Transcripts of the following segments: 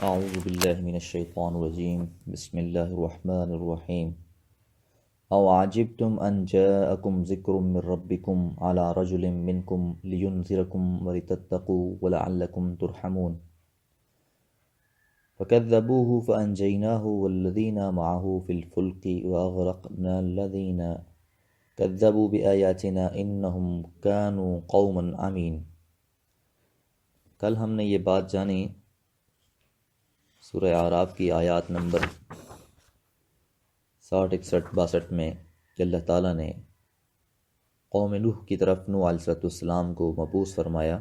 اعوذ باللہ من الشیطان الرجیم بسم اللہ الرحمن الرحیم او عجبتم ان جاءکم ذکر من ربکم علی رجل منکم لینذرکم ولتتقوا ولعلکم ترحمون فکذبوه فانجیناہ والذین معه فی الفلک واغرقنا الذین کذبوا بآیاتنا انہم کانوا قوما عمین۔ کل ہم نے یہ بات جانی سورہ اعراف کی آیات نمبر 60، 61، 62 میں کہ اللہ تعالیٰ نے قوم نوح کی طرف نوح علیہ السلام کو مبعوث فرمایا،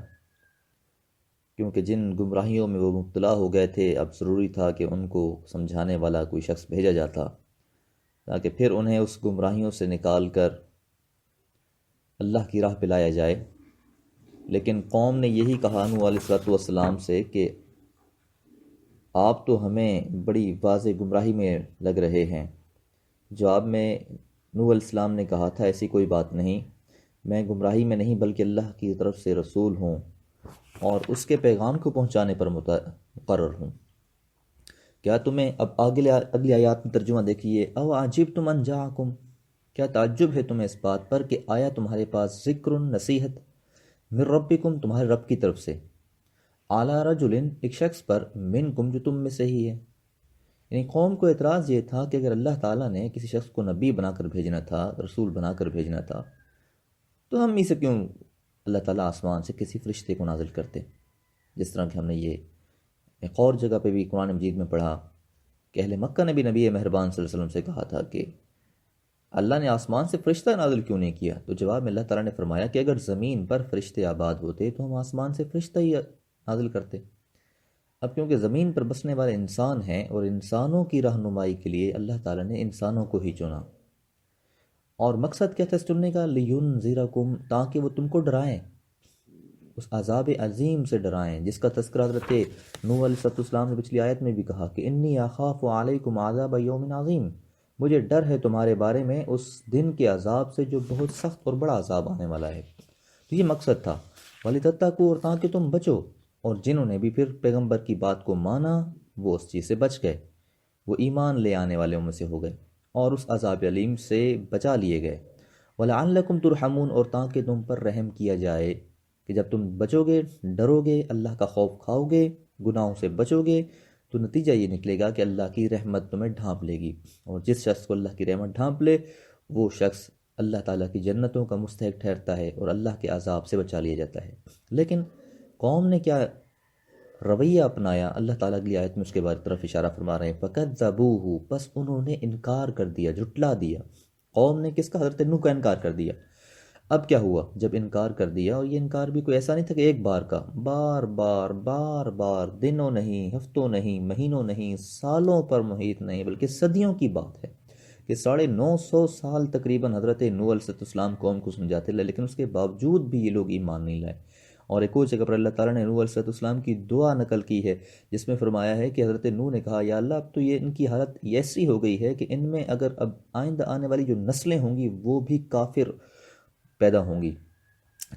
کیونکہ جن گمراہیوں میں وہ مبتلا ہو گئے تھے اب ضروری تھا کہ ان کو سمجھانے والا کوئی شخص بھیجا جاتا تاکہ پھر انہیں اس گمراہیوں سے نکال کر اللہ کی راہ پہ لایا جائے۔ لیکن قوم نے یہی کہا نوح علیہ السلام سے کہ آپ تو ہمیں بڑی واضح گمراہی میں لگ رہے ہیں۔ جواب میں نوح علیہ السلام نے کہا تھا ایسی کوئی بات نہیں، میں گمراہی میں نہیں بلکہ اللہ کی طرف سے رسول ہوں اور اس کے پیغام کو پہنچانے پر مقرر ہوں۔ کیا تمہیں اب اگلی آیات میں ترجمہ دیکھیے، او عجبتم ان جاءکم، کیا تعجب ہے تمہیں اس بات پر کہ آیا تمہارے پاس ذکر، نصیحت، من ربکم، تمہارے رب کی طرف سے، اعلی رجل، ایک شخص پر، منکم، جو تم میں سے ہی ہے۔ یعنی قوم کو اعتراض یہ تھا کہ اگر اللہ تعالیٰ نے کسی شخص کو نبی بنا کر بھیجنا تھا، رسول بنا کر بھیجنا تھا، تو ہم ہی سے کیوں اللہ تعالیٰ آسمان سے کسی فرشتے کو نازل کرتے؟ جس طرح کہ ہم نے یہ ایک اور جگہ پہ بھی قرآن مجید میں پڑھا کہ اہل مکہ نے بھی نبی مہربان صلی اللہ علیہ وسلم سے کہا تھا کہ اللہ نے آسمان سے فرشتہ نازل کیوں نہیں کیا؟ تو جواب میں اللہ تعالیٰ نے فرمایا کہ اگر زمین پر فرشتے آباد ہوتے تو ہم آسمان سے فرشتہ ہی نازل کرتے۔ اب کیونکہ زمین پر بسنے والے انسان ہیں اور انسانوں کی رہنمائی کے لیے اللہ تعالیٰ نے انسانوں کو ہی چنا، اور مقصد کیا تھا اس چننے کا؟ لِيُنذِرَكُمْ، تاکہ وہ تم کو ڈرائیں، اس عذاب عظیم سے ڈرائیں جس کا تذکرہ حضرت نوح علیہ السلام نے پچھلی آیت میں بھی کہا کہ انی اخاف علیکم عذاب یوم عظیم، مجھے ڈر ہے تمہارے بارے میں اس دن کے عذاب سے جو بہت سخت اور بڑا عذاب آنے والا ہے۔ تو یہ مقصد تھا، وَلِتَتَّقُوا، اور تاکہ تم بچو، اور جنہوں نے بھی پھر پیغمبر کی بات کو مانا وہ اس چیز سے بچ گئے، وہ ایمان لے آنے والوں میں سے ہو گئے اور اس عذاب علیم سے بچا لیے گئے۔ وَلَعَلَّكُمْ تُرْحَمُونَ، اور تاکہ تم پر رحم کیا جائے کہ جب تم بچو گے، ڈرو گے، اللہ کا خوف کھاؤ گے، گناہوں سے بچو گے، تو نتیجہ یہ نکلے گا کہ اللہ کی رحمت تمہیں ڈھانپ لے گی، اور جس شخص کو اللہ کی رحمت ڈھانپ لے وہ شخص اللہ تعالیٰ کی جنتوں کا مستحق ٹھہرتا ہے اور اللہ کے عذاب سے بچا لیا جاتا ہے۔ لیکن قوم نے کیا رویہ اپنایا؟ اللہ تعالیٰ اگلی آیت میں اس کے بارے طرف اشارہ فرما رہے ہیں، فَكَذَّبُوهُ، پس انہوں نے انکار کر دیا، جھٹلا دیا۔ قوم نے کس کا؟ حضرت نوح کا انکار کر دیا۔ اب کیا ہوا جب انکار کر دیا؟ اور یہ انکار بھی کوئی ایسا نہیں تھا کہ ایک بار کا، بار بار بار بار، دنوں نہیں، ہفتوں نہیں، مہینوں نہیں، سالوں پر محیط نہیں، بلکہ صدیوں کی بات ہے کہ 950 سال تقریباً حضرت نوح علیہ السلام قوم کو سمجھاتے رہے، لیکن اس کے باوجود بھی یہ لوگ ایمان نہیں لائے۔ اور ایک اور جگہ پر اللہ تعالیٰ نے نوح علیہ السلام کی دعا نقل کی ہے جس میں فرمایا ہے کہ حضرت نوح نے کہا، یا اللہ اب تو یہ ان کی حالت ایسی ہو گئی ہے کہ ان میں اگر اب آئندہ آنے والی جو نسلیں ہوں گی وہ بھی کافر پیدا ہوں گی۔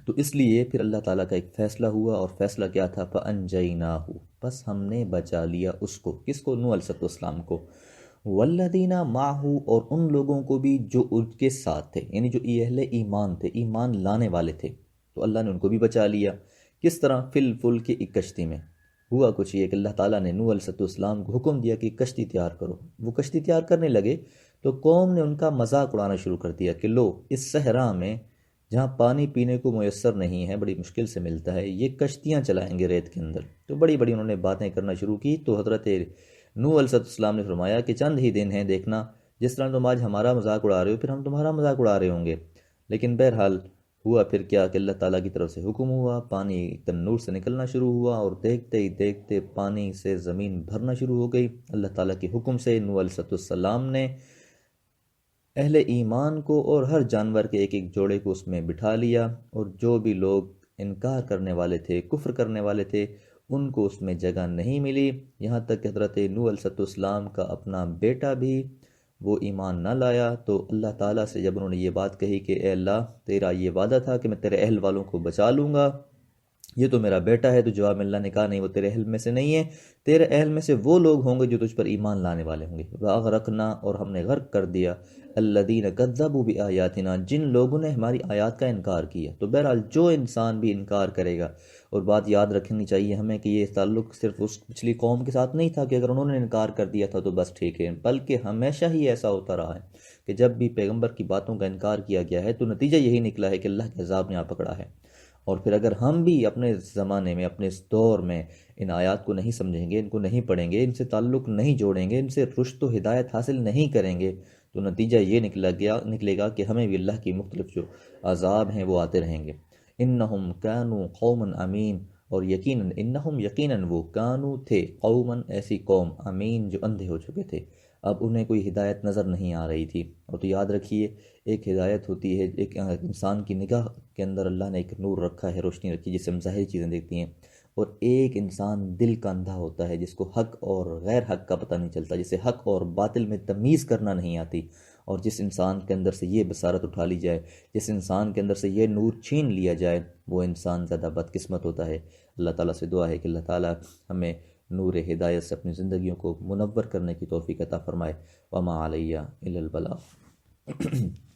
تو اس لیے پھر اللہ تعالیٰ کا ایک فیصلہ ہوا، اور فیصلہ کیا تھا؟ فَأَنْجَيْنَاهُ، بس ہم نے بچا لیا اس کو، کس کو؟ نوح علیہ السلام کو، وَالَّذِينَ مَعَهُ، اور ان لوگوں کو بھی جو ان کے ساتھ تھے، یعنی جو اہل ایمان تھے، ایمان لانے والے تھے، تو اللہ نے ان کو بھی بچا لیا۔ کس طرح؟ فی الفلک، ایک کشتی میں۔ ہوا کچھ یہ کہ اللہ تعالیٰ نے نوح علیہ السلام کو حکم دیا کہ کشتی تیار کرو، وہ کشتی تیار کرنے لگے تو قوم نے ان کا مذاق اڑانا شروع کر دیا کہ لو، اس صحرا میں جہاں پانی پینے کو میسر نہیں ہے، بڑی مشکل سے ملتا ہے، یہ کشتیاں چلائیں گے ریت کے اندر۔ تو بڑی بڑی انہوں نے باتیں کرنا شروع کی۔ تو حضرت نوح علیہ السلام نے فرمایا کہ چند ہی دن ہیں، دیکھنا جس طرح تم آج ہمارا مذاق اڑا رہے ہو پھر ہم تمہارا مذاق اڑا رہے ہوں گے۔ لیکن بہرحال ہوا پھر کیا کہ اللہ تعالیٰ کی طرف سے حکم ہوا، پانی تنور سے نکلنا شروع ہوا، اور دیکھتے ہی دیکھتے پانی سے زمین بھرنا شروع ہو گئی۔ اللہ تعالیٰ کے حکم سے نوح علیہ السلام نے اہل ایمان کو اور ہر جانور کے ایک ایک جوڑے کو اس میں بٹھا لیا، اور جو بھی لوگ انکار کرنے والے تھے، کفر کرنے والے تھے، ان کو اس میں جگہ نہیں ملی، یہاں تک کہ حضرت نوح علیہ السلام کا اپنا بیٹا بھی وہ ایمان نہ لایا۔ تو اللہ تعالیٰ سے جب انہوں نے یہ بات کہی کہ اے اللہ، تیرا یہ وعدہ تھا کہ میں تیرے اہل والوں کو بچا لوں گا، یہ تو میرا بیٹا ہے، تو جواب میں اللہ نے کہا نہیں، وہ تیرے اہل میں سے نہیں ہے، تیرے اہل میں سے وہ لوگ ہوں گے جو تجھ پر ایمان لانے والے ہوں گے۔ وَأَغْرَقْنَا، اور ہم نے غرق کر دیا، الَّذِينَ كَذَّبُوا بِآيَاتِنَا، جن لوگوں نے ہماری آیات کا انکار کیا۔ تو بہرحال جو انسان بھی انکار کرے گا، اور بات یاد رکھنی چاہیے ہمیں کہ یہ تعلق صرف اس پچھلی قوم کے ساتھ نہیں تھا کہ اگر انہوں نے انکار کر دیا تھا تو بس ٹھیک ہے، بلکہ ہمیشہ ہی ایسا ہوتا رہا ہے کہ جب بھی پیغمبر کی باتوں کا انکار کیا گیا ہے تو نتیجہ یہی نکلا ہے کہ اللہ کے عذاب نے آ پکڑا ہے۔ اور پھر اگر ہم بھی اپنے زمانے میں، اپنے اس دور میں ان آیات کو نہیں سمجھیں گے، ان کو نہیں پڑھیں گے، ان سے تعلق نہیں جوڑیں گے، ان سے رشد و ہدایت حاصل نہیں کریں گے، تو نتیجہ یہ نکلے گا کہ ہمیں بھی اللہ کی مختلف جو عذاب ہیں وہ آتے رہیں گے۔ انہم کانوا قوما امین، اور یقیناً انہم، یقیناً وہ، کانو تھے، قوما ایسی قوم، امین جو اندھے ہو چکے تھے، اب انہیں کوئی ہدایت نظر نہیں آ رہی تھی۔ اور تو یاد رکھیے، ایک ہدایت ہوتی ہے، ایک انسان کی نگاہ کے اندر اللہ نے ایک نور رکھا ہے، روشنی رکھی ہے جس سے ہم ظاہری چیزیں دیکھتی ہیں، اور ایک انسان دل کا اندھا ہوتا ہے جس کو حق اور غیر حق کا پتہ نہیں چلتا، جسے حق اور باطل میں تمیز کرنا نہیں آتی۔ اور جس انسان کے اندر سے یہ بصارت اٹھا لی جائے، جس انسان کے اندر سے یہ نور چھین لیا جائے، وہ انسان زیادہ بدقسمت ہوتا ہے۔ اللہ تعالیٰ سے دعا ہے کہ اللہ تعالیٰ ہمیں نور ہدایت سے اپنی زندگیوں کو منور کرنے کی توفیق عطا فرمائے۔ وما علیہ الا البلاغ۔